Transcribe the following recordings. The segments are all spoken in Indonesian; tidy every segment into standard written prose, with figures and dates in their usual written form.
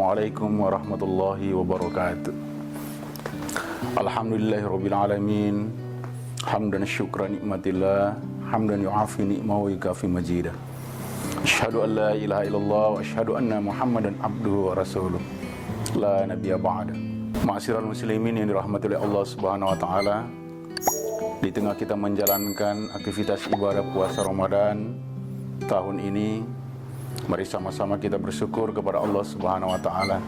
Assalamualaikum warahmatullahi wabarakatuh. Alhamdulillahirabbil alamin. Hamdan syukra nikmatillah, hamdan yu'afi ni'mahu wa yukafi majidah. Asyhadu an la ilaha illallah wa asyhadu anna Muhammadan abduhu wa rasuluh. La nabiyya ba'da. Ma'asyiral muslimin yang dirahmati oleh Allah Subhanahu wa taala, di tengah kita menjalankan aktivitas ibadah puasa Ramadan tahun ini, mari sama-sama kita bersyukur kepada Allah Subhanahu wa taala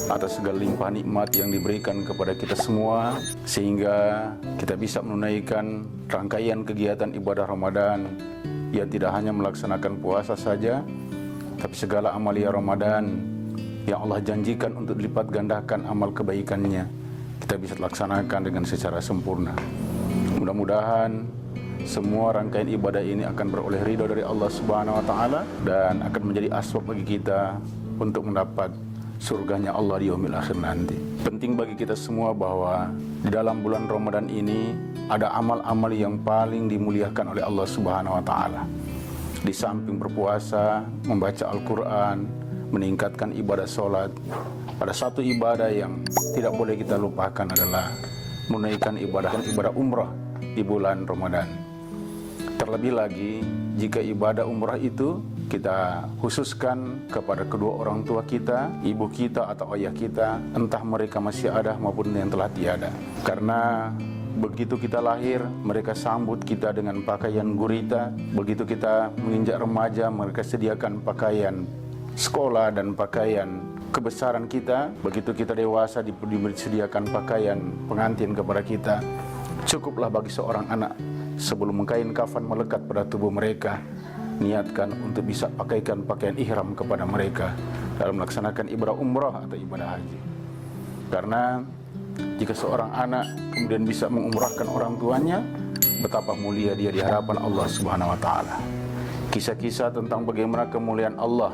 atas segala limpah nikmat yang diberikan kepada kita semua, sehingga kita bisa menunaikan rangkaian kegiatan ibadah Ramadan yang tidak hanya melaksanakan puasa saja, tapi segala amalia Ramadan yang Allah janjikan untuk dilipat gandakan amal kebaikannya, kita bisa laksanakan dengan secara sempurna. Mudah-mudahan semua rangkaian ibadah ini akan beroleh ridho dari Allah Subhanahu wa taala dan akan menjadi asbab bagi kita untuk mendapat surganya Allah di yaumil akhir nanti. Penting bagi kita semua bahwa di dalam bulan Ramadan ini ada amal-amal yang paling dimuliakan oleh Allah Subhanahu wa taala. Di samping berpuasa, membaca Al-Qur'an, meningkatkan ibadah sholat, ada satu ibadah yang tidak boleh kita lupakan adalah menunaikan ibadah umrah di bulan Ramadan. Terlebih lagi jika ibadah umrah itu kita khususkan kepada kedua orang tua kita, ibu kita atau ayah kita, entah mereka masih ada maupun yang telah tiada. Karena begitu kita lahir, mereka sambut kita dengan pakaian gurita. Begitu kita menginjak remaja, mereka sediakan pakaian sekolah dan pakaian kebesaran kita. Begitu kita dewasa, disediakan pakaian pengantin kepada kita. Cukuplah bagi seorang anak sebelum kain kafan melekat pada tubuh mereka, niatkan untuk bisa pakaikan pakaian ihram kepada mereka dalam melaksanakan ibadah umrah atau ibadah haji. Karena jika seorang anak kemudian bisa mengumrahkan orang tuanya, betapa mulia dia di hadapan Allah Subhanahu wa taala. Kisah-kisah tentang bagaimana kemuliaan Allah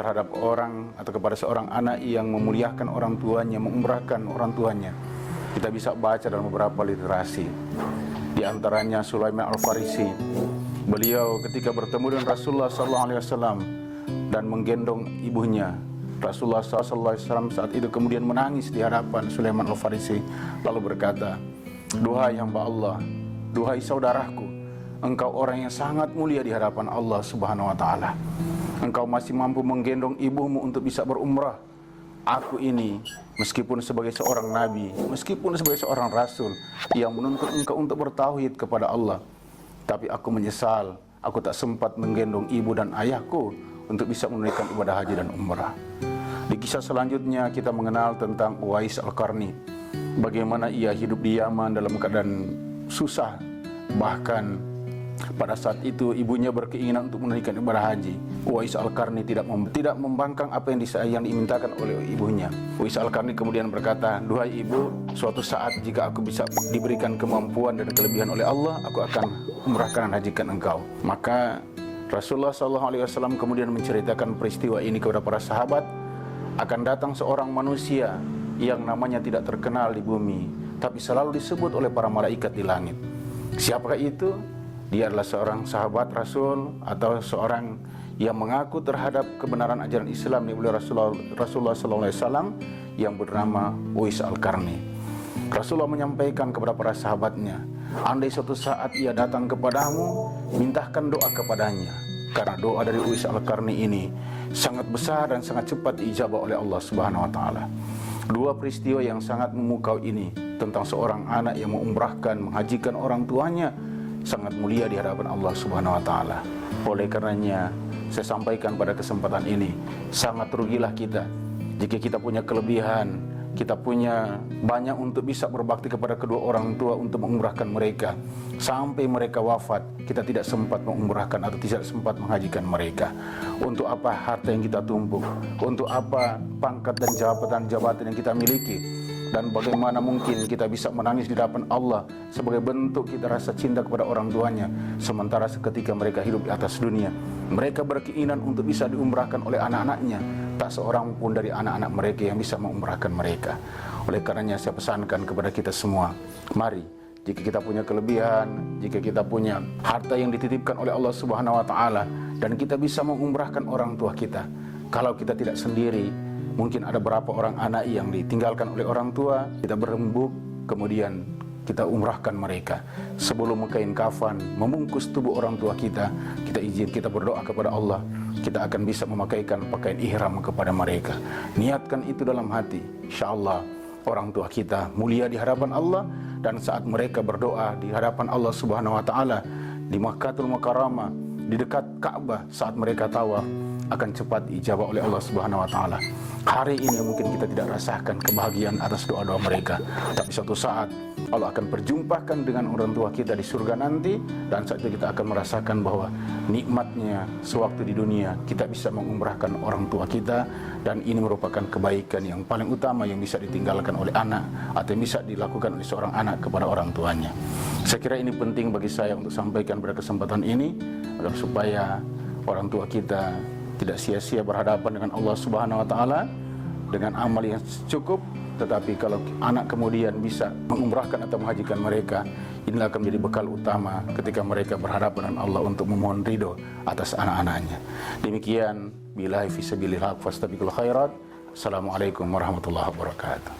terhadap orang atau kepada seorang anak yang memuliakan orang tuanya, mengumrahkan orang tuanya, kita bisa baca dalam beberapa literasi. Di antaranya Sulaiman Al-Farisi. Beliau ketika bertemu dengan Rasulullah SAW dan menggendong ibunya, Rasulullah SAW saat itu kemudian menangis di hadapan Sulaiman Al-Farisi, lalu berkata, "Duhai hamba Allah, duhai saudaraku, engkau orang yang sangat mulia di hadapan Allah Subhanahu wa taala. Engkau masih mampu menggendong ibumu untuk bisa berumrah. Aku ini, meskipun sebagai seorang nabi, meskipun sebagai seorang rasul yang menuntut engkau untuk bertauhid kepada Allah, tapi aku menyesal aku tak sempat menggendong ibu dan ayahku untuk bisa menunaikan ibadah haji dan umrah." Di kisah selanjutnya kita mengenal tentang Uwais Al-Qarni. Bagaimana ia hidup di Yaman dalam keadaan susah. Bahkan pada saat itu ibunya berkeinginan untuk menunaikan ibadah haji. Uwais Al-Qarni tidak membangkang apa yang dimintakan oleh ibunya. Uwais Al-Qarni kemudian berkata, "Duhai ibu, suatu saat jika aku bisa diberikan kemampuan dan kelebihan oleh Allah, aku akan umrahkan dan hajikan engkau." Maka Rasulullah SAW kemudian menceritakan peristiwa ini kepada para sahabat. Akan datang seorang manusia yang namanya tidak terkenal di bumi, tapi selalu disebut oleh para malaikat di langit. Siapakah itu? Dia adalah seorang sahabat Rasul atau seorang yang mengaku terhadap kebenaran ajaran Islam oleh Rasulullah SAW yang bernama Uwais Al-Qarni. Rasulullah menyampaikan kepada para sahabatnya, andai suatu saat ia datang kepadamu, mintakan doa kepadanya, karena doa dari Uwais Al-Qarni ini sangat besar dan sangat cepat diijabah oleh Allah Subhanahu wa taala. Dua peristiwa yang sangat memukau ini tentang seorang anak yang mengumrahkan, menghajikan orang tuanya sangat mulia di hadapan Allah Subhanahu wa taala. Oleh karenanya saya sampaikan pada kesempatan ini, sangat rugilah kita jika kita punya kelebihan, kita punya banyak untuk bisa berbakti kepada kedua orang tua untuk mengumrahkan mereka, sampai mereka wafat kita tidak sempat mengumrahkan atau tidak sempat menghajikan mereka. Untuk apa harta yang kita tumpuk? Untuk apa pangkat dan jabatan yang kita miliki? Dan bagaimana mungkin kita bisa menangis di hadapan Allah sebagai bentuk kita rasa cinta kepada orang tuanya, sementara seketika mereka hidup di atas dunia, mereka berkeinginan untuk bisa diumrahkan oleh anak-anaknya, tak seorang pun dari anak-anak mereka yang bisa mengumrahkan mereka. Oleh karenanya saya pesankan kepada kita semua, mari jika kita punya kelebihan, jika kita punya harta yang dititipkan oleh Allah Subhanahu wa taala dan kita bisa mengumrahkan orang tua kita, kalau kita tidak sendiri, Mungkin ada berapa orang anak yang ditinggalkan oleh orang tua, kita berembuk, kemudian kita umrahkan mereka. Sebelum mengkain kafan, membungkus tubuh orang tua kita izin, kita berdoa kepada Allah, kita akan bisa memakaikan pakaian ihram kepada mereka. Niatkan itu dalam hati, insyaallah orang tua kita mulia di hadapan Allah, dan saat mereka berdoa di hadapan Allah Subhanahu wa taala di Makkahul Mukarramah, di dekat Ka'bah, saat mereka tawaf, akan cepat dijawab oleh Allah Subhanahu wa taala. Hari ini mungkin kita tidak rasakan kebahagiaan atas doa-doa mereka, tapi suatu saat Allah akan perjumpakan dengan orang tua kita di surga nanti, dan saat itu kita akan merasakan bahwa nikmatnya sewaktu di dunia kita bisa mengumrahkan orang tua kita, dan ini merupakan kebaikan yang paling utama yang bisa ditinggalkan oleh anak atau yang bisa dilakukan oleh seorang anak kepada orang tuanya. Saya kira ini penting bagi saya untuk sampaikan pada kesempatan ini, agar supaya orang tua kita tidak sia-sia berhadapan dengan Allah Subhanahu wa taala dengan amal yang cukup. Tetapi kalau anak kemudian bisa mengumrahkan atau menghajikan mereka, inilah akan menjadi bekal utama ketika mereka berhadapan dengan Allah untuk memohon ridho atas anak-anaknya. Demikian, billahi fi sabilillah fastabiqul khairat. Assalamualaikum warahmatullahi wabarakatuh.